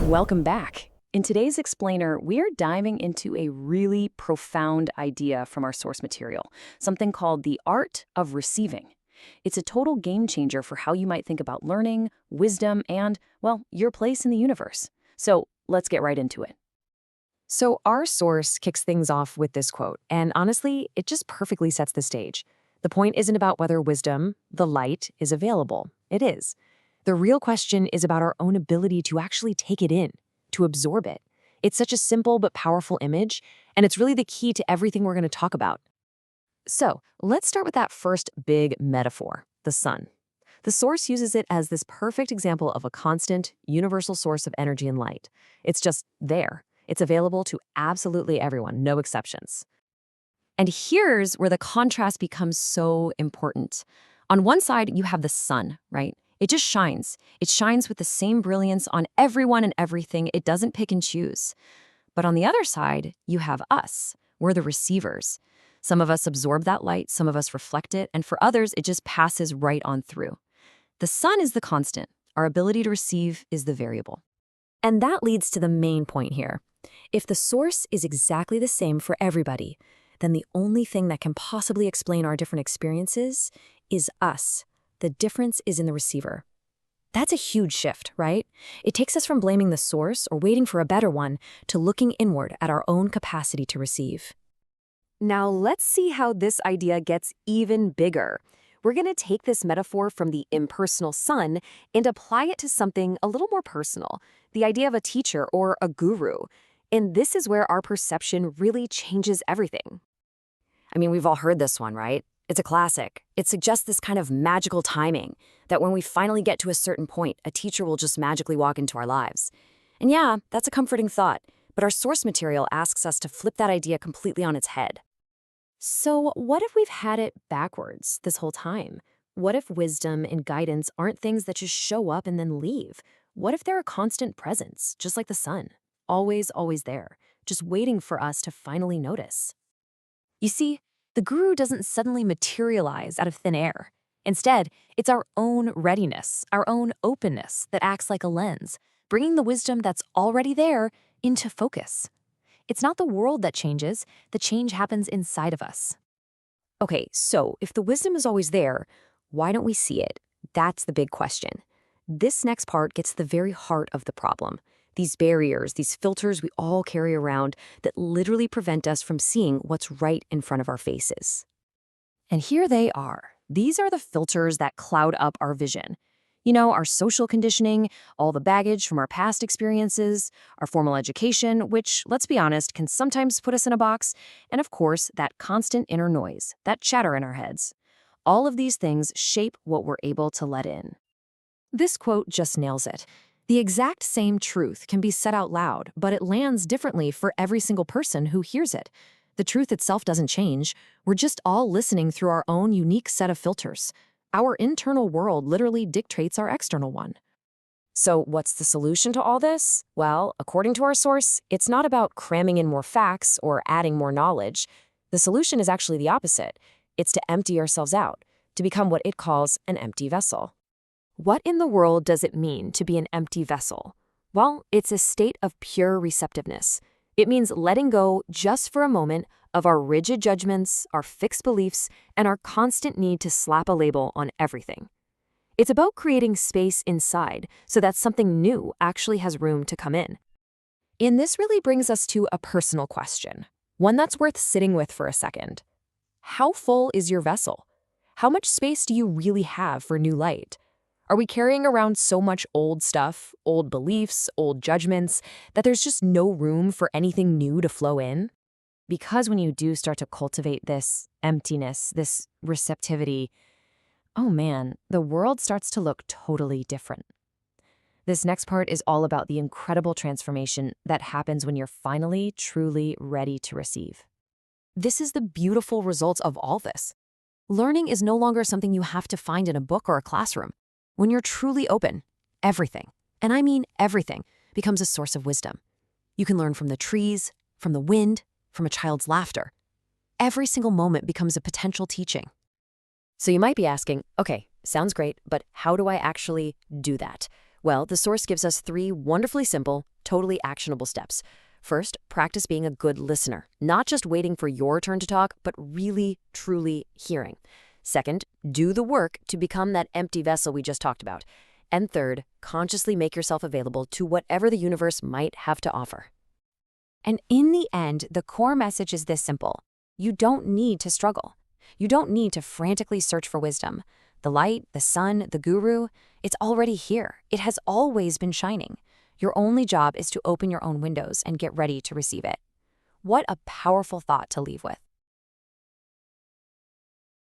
Welcome back. In today's explainer, we are diving into a really profound idea from our source material, something called the art of receiving. It's a total game changer for how you might think about learning, wisdom, and, well, your place in the universe. So let's get right into it. So our source kicks things off with this quote, and honestly, it just perfectly sets the stage. The point isn't about whether wisdom, the light, is available. It is. The real question is about our own ability to actually take it in, to absorb it. It's such a simple but powerful image, and it's really the key to everything we're going to talk about. So let's start with that first big metaphor, the sun. The source uses it as this perfect example of a constant, universal source of energy and light. It's just there. It's available to absolutely everyone, no exceptions. And here's where the contrast becomes so important. On one side, you have the sun, right? It just shines. It shines with the same brilliance on everyone and everything. It doesn't pick and choose. But on the other side, you have us. We're the receivers. Some of us absorb that light, some of us reflect it, and for others, it just passes right on through. The sun is the constant. Our ability to receive is the variable. And that leads to the main point here. If the source is exactly the same for everybody, then the only thing that can possibly explain our different experiences is us. The difference is in the receiver. That's a huge shift, right? It takes us from blaming the source or waiting for a better one to looking inward at our own capacity to receive. Now let's see how this idea gets even bigger. We're going to take this metaphor from the impersonal sun and apply it to something a little more personal, the idea of a teacher or a guru. And this is where our perception really changes everything. I mean, we've all heard this one, right? It's a classic. It suggests this kind of magical timing, that when we finally get to a certain point, a teacher will just magically walk into our lives. And yeah, that's a comforting thought, but our source material asks us to flip that idea completely on its head. So what if we've had it backwards this whole time? What if wisdom and guidance aren't things that just show up and then leave? What if they're a constant presence, just like the sun? Always, always there, just waiting for us to finally notice. You see, the guru doesn't suddenly materialize out of thin air. Instead, it's our own readiness, our own openness that acts like a lens, bringing the wisdom that's already there into focus. It's not the world that changes, the change happens inside of us. Okay, so if the wisdom is always there, why don't we see it? That's the big question. This next part gets to the very heart of the problem. These barriers, these filters we all carry around that literally prevent us from seeing what's right in front of our faces. And here they are. These are the filters that cloud up our vision. You know, our social conditioning, all the baggage from our past experiences, our formal education, which, let's be honest, can sometimes put us in a box, and of course, that constant inner noise, that chatter in our heads. All of these things shape what we're able to let in. This quote just nails it. The exact same truth can be said out loud, but it lands differently for every single person who hears it. The truth itself doesn't change. We're just all listening through our own unique set of filters. Our internal world literally dictates our external one. So what's the solution to all this? Well, according to our source, it's not about cramming in more facts or adding more knowledge. The solution is actually the opposite. It's to empty ourselves out, to become what it calls an empty vessel. What in the world does it mean to be an empty vessel? Well, it's a state of pure receptiveness. It means letting go just for a moment of our rigid judgments, our fixed beliefs, and our constant need to slap a label on everything. It's about creating space inside so that something new actually has room to come in. And this really brings us to a personal question, one that's worth sitting with for a second. How full is your vessel? How much space do you really have for new light? Are we carrying around so much old stuff, old beliefs, old judgments, that there's just no room for anything new to flow in? Because when you do start to cultivate this emptiness, this receptivity, oh man, the world starts to look totally different. This next part is all about the incredible transformation that happens when you're finally, truly ready to receive. This is the beautiful result of all this. Learning is no longer something you have to find in a book or a classroom. When you're truly open, everything, and I mean everything, becomes a source of wisdom. You can learn from the trees, from the wind, from a child's laughter. Every single moment becomes a potential teaching. So you might be asking, okay, sounds great, but how do I actually do that? Well, the source gives us 3 wonderfully simple, totally actionable steps. First, practice being a good listener, not just waiting for your turn to talk, but really, truly hearing. Second, do the work to become that empty vessel we just talked about. And third, consciously make yourself available to whatever the universe might have to offer. And in the end, the core message is this simple. You don't need to struggle. You don't need to frantically search for wisdom. The light, the sun, the guru, it's already here. It has always been shining. Your only job is to open your own windows and get ready to receive it. What a powerful thought to leave with.